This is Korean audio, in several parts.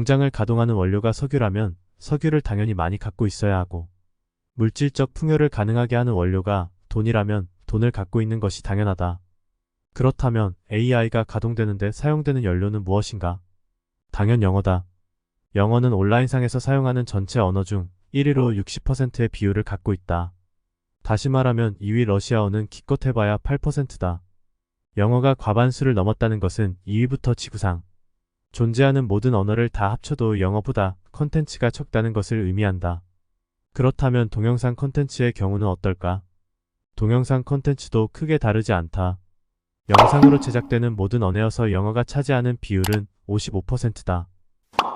공장을 가동하는 원료가 석유라면 석유를 당연히 많이 갖고 있어야 하고, 물질적 풍요를 가능하게 하는 원료가 돈이라면 돈을 갖고 있는 것이 당연하다. 그렇다면 AI가 가동되는데 사용되는 연료는 무엇인가? 당연 영어다. 영어는 온라인상에서 사용하는 전체 언어 중 1위로 60%의 비율을 갖고 있다. 다시 말하면 2위 러시아어는 기껏 해봐야 8%다. 영어가 과반수를 넘었다는 것은 2위부터 지구상 존재하는 모든 언어를 다 합쳐도 영어보다 콘텐츠가 적다는 것을 의미한다. 그렇다면 동영상 콘텐츠의 경우는 어떨까? 동영상 콘텐츠도 크게 다르지 않다. 영상으로 제작되는 모든 언어여서 영어가 차지하는 비율은 55%다.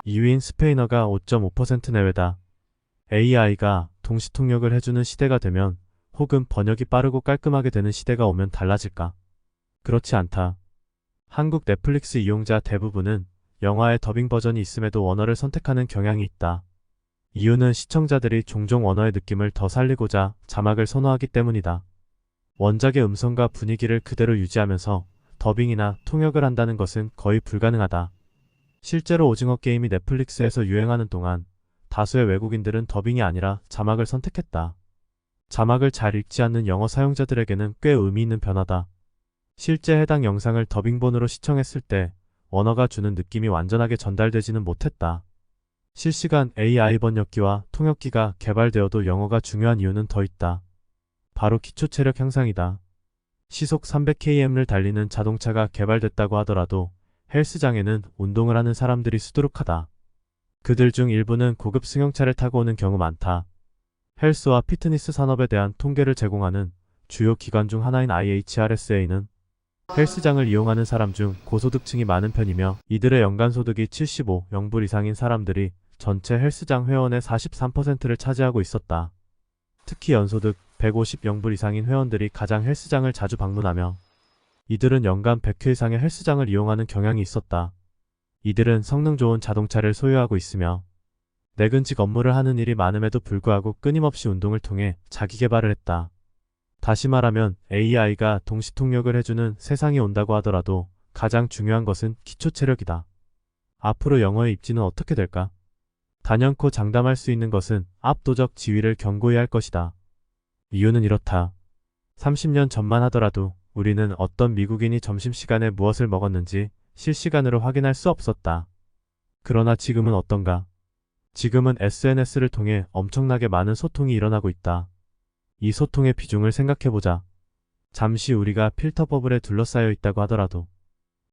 2위인 스페인어가 5.5% 내외다. AI가 동시통역을 해주는 시대가 되면, 혹은 번역이 빠르고 깔끔하게 되는 시대가 오면 달라질까? 그렇지 않다. 한국 넷플릭스 이용자 대부분은 영화의 더빙 버전이 있음에도 원어를 선택하는 경향이 있다. 이유는 시청자들이 종종 원어의 느낌을 더 살리고자 자막을 선호하기 때문이다. 원작의 음성과 분위기를 그대로 유지하면서 더빙이나 통역을 한다는 것은 거의 불가능하다. 실제로 오징어 게임이 넷플릭스에서 유행하는 동안 다수의 외국인들은 더빙이 아니라 자막을 선택했다. 자막을 잘 읽지 않는 영어 사용자들에게는 꽤 의미 있는 변화다. 실제 해당 영상을 더빙본으로 시청했을 때 언어가 주는 느낌이 완전하게 전달되지는 못했다. 실시간 AI 번역기와 통역기가 개발되어도 영어가 중요한 이유는 더 있다. 바로 기초 체력 향상이다. 시속 300km를 달리는 자동차가 개발됐다고 하더라도 헬스장에는 운동을 하는 사람들이 수두룩하다. 그들 중 일부는 고급 승용차를 타고 오는 경우 많다. 헬스와 피트니스 산업에 대한 통계를 제공하는 주요 기관 중 하나인 IHRSA는 헬스장을 이용하는 사람 중 고소득층이 많은 편이며, 이들의 연간소득이 75영불 이상인 사람들이 전체 헬스장 회원의 43%를 차지하고 있었다. 특히 연소득 150영불 이상인 회원들이 가장 헬스장을 자주 방문하며, 이들은 연간 100회 이상의 헬스장을 이용하는 경향이 있었다. 이들은 성능 좋은 자동차를 소유하고 있으며 내근직 업무를 하는 일이 많음에도 불구하고 끊임없이 운동을 통해 자기 개발을 했다. 다시 말하면 AI가 동시통역을 해주는 세상이 온다고 하더라도 가장 중요한 것은 기초 체력이다. 앞으로 영어의 입지는 어떻게 될까? 단연코 장담할 수 있는 것은 압도적 지위를 견고히 할 것이다. 이유는 이렇다. 30년 전만 하더라도 우리는 어떤 미국인이 점심시간에 무엇을 먹었는지 실시간으로 확인할 수 없었다. 그러나 지금은 어떤가? 지금은 SNS를 통해 엄청나게 많은 소통이 일어나고 있다. 이 소통의 비중을 생각해보자. 잠시 우리가 필터 버블에 둘러싸여 있다고 하더라도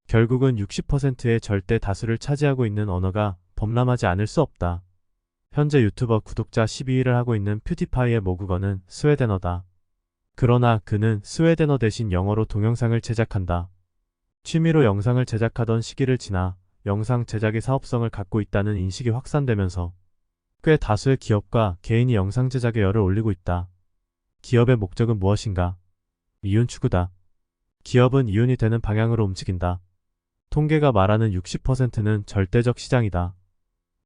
결국은 60%의 절대 다수를 차지하고 있는 언어가 범람하지 않을 수 없다. 현재 유튜버 구독자 12위를 하고 있는 퓨디파이의 모국어는 스웨덴어다. 그러나 그는 스웨덴어 대신 영어로 동영상을 제작한다. 취미로 영상을 제작하던 시기를 지나 영상 제작의 사업성을 갖고 있다는 인식이 확산되면서 꽤 다수의 기업과 개인이 영상 제작에 열을 올리고 있다. 기업의 목적은 무엇인가? 이윤 추구다. 기업은 이윤이 되는 방향으로 움직인다. 통계가 말하는 60%는 절대적 시장이다.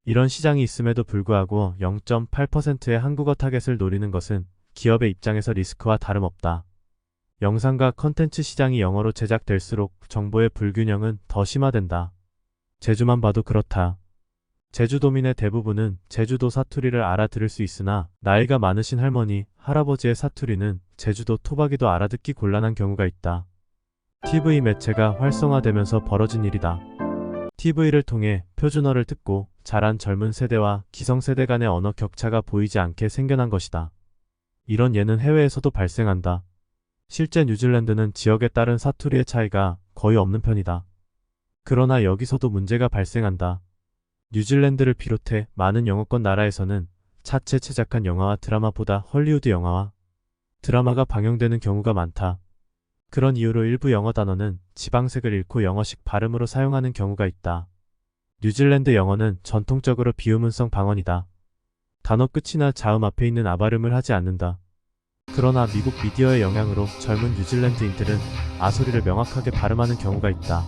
이런 시장이 있음에도 불구하고 0.8%의 한국어 타겟을 노리는 것은 기업의 입장에서 리스크와 다름없다. 영상과 컨텐츠 시장이 영어로 제작될수록 정보의 불균형은 더 심화된다. 제주만 봐도 그렇다. 제주도민의 대부분은 제주도 사투리를 알아들을 수 있으나 나이가 많으신 할머니, 할아버지의 사투리는 제주도 토박이도 알아듣기 곤란한 경우가 있다. TV 매체가 활성화되면서 벌어진 일이다. TV를 통해 표준어를 듣고 자란 젊은 세대와 기성세대 간의 언어 격차가 보이지 않게 생겨난 것이다. 이런 예는 해외에서도 발생한다. 실제 뉴질랜드는 지역에 따른 사투리의 차이가 거의 없는 편이다. 그러나 여기서도 문제가 발생한다. 뉴질랜드를 비롯해 많은 영어권 나라에서는 자체 제작한 영화와 드라마보다 헐리우드 영화와 드라마가 방영되는 경우가 많다. 그런 이유로 일부 영어 단어는 지방색을 잃고 영어식 발음으로 사용하는 경우가 있다. 뉴질랜드 영어는 전통적으로 비음운성 방언이다. 단어 끝이나 자음 앞에 있는 아발음을 하지 않는다. 그러나 미국 미디어의 영향으로 젊은 뉴질랜드인들은 아소리를 명확하게 발음하는 경우가 있다.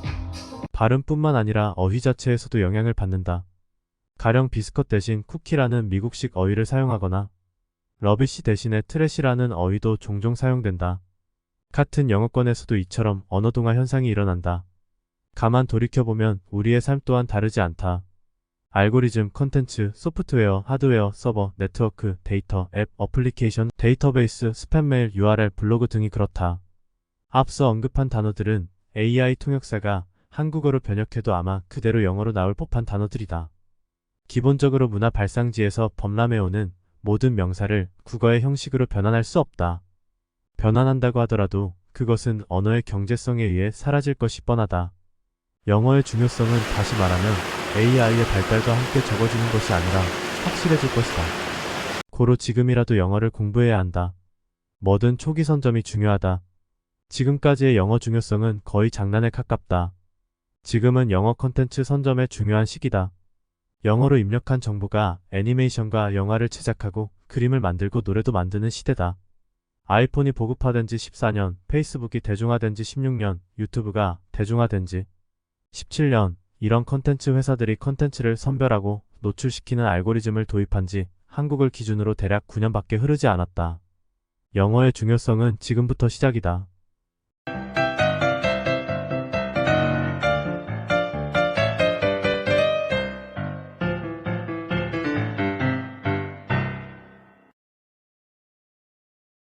발음뿐만 아니라 어휘 자체에서도 영향을 받는다. 가령 비스컷 대신 쿠키라는 미국식 어휘를 사용하거나 러비시 대신에 트래시라는 어휘도 종종 사용된다. 같은 영어권에서도 이처럼 언어동화 현상이 일어난다. 가만 돌이켜보면 우리의 삶 또한 다르지 않다. 알고리즘, 컨텐츠, 소프트웨어, 하드웨어, 서버, 네트워크, 데이터, 앱, 어플리케이션, 데이터베이스, 스팸 메일, URL, 블로그 등이 그렇다. 앞서 언급한 단어들은 AI 통역사가 한국어로 번역해도 아마 그대로 영어로 나올 법한 단어들이다. 기본적으로 문화 발상지에서 범람해오는 모든 명사를 국어의 형식으로 변환할 수 없다. 변환한다고 하더라도 그것은 언어의 경제성에 의해 사라질 것이 뻔하다. 영어의 중요성은 다시 말하면 AI의 발달과 함께 적어지는 것이 아니라 확실해질 것이다. 고로 지금이라도 영어를 공부해야 한다. 뭐든 초기 선점이 중요하다. 지금까지의 영어 중요성은 거의 장난에 가깝다. 지금은 영어 컨텐츠 선점의 중요한 시기다. 영어로 입력한 정보가 애니메이션과 영화를 제작하고 그림을 만들고 노래도 만드는 시대다. 아이폰이 보급화된 지 14년, 페이스북이 대중화된 지 16년, 유튜브가 대중화된 지 17년, 이런 컨텐츠 회사들이 컨텐츠를 선별하고 노출시키는 알고리즘을 도입한 지 한국을 기준으로 대략 9년밖에 흐르지 않았다. 영어의 중요성은 지금부터 시작이다.